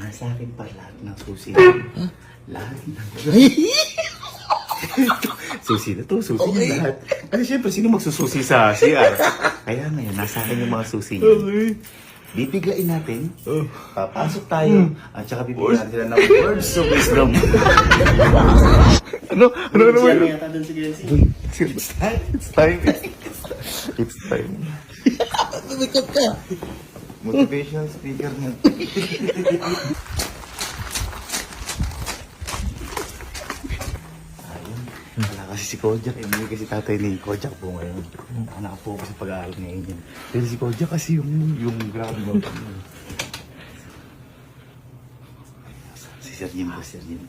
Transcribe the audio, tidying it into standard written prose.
nasa akin pa lahat ng susi. Lahat ng susi na to, susi niya lahat. Kasi syempre, sino magsususi sa CR? Kaya ngayon, nasa akin yung mga susi niya. Bibiglain natin, papasok tayo, at saka bibigyan natin sila ng words of wisdom. Ano naman yun? Yata dun si Kenzie. It's time. It's time. It's time. Tumikot ka. Motivational speaker na. Ayun. Wala kasi si Kojak. Hindi kasi tatay ni Kojak po ngayon. Nakapokus sa pag-aaral ngayon yun. Pero si Kojak kasi yung grabe mo. Si Sir Jim po, Sir Jim.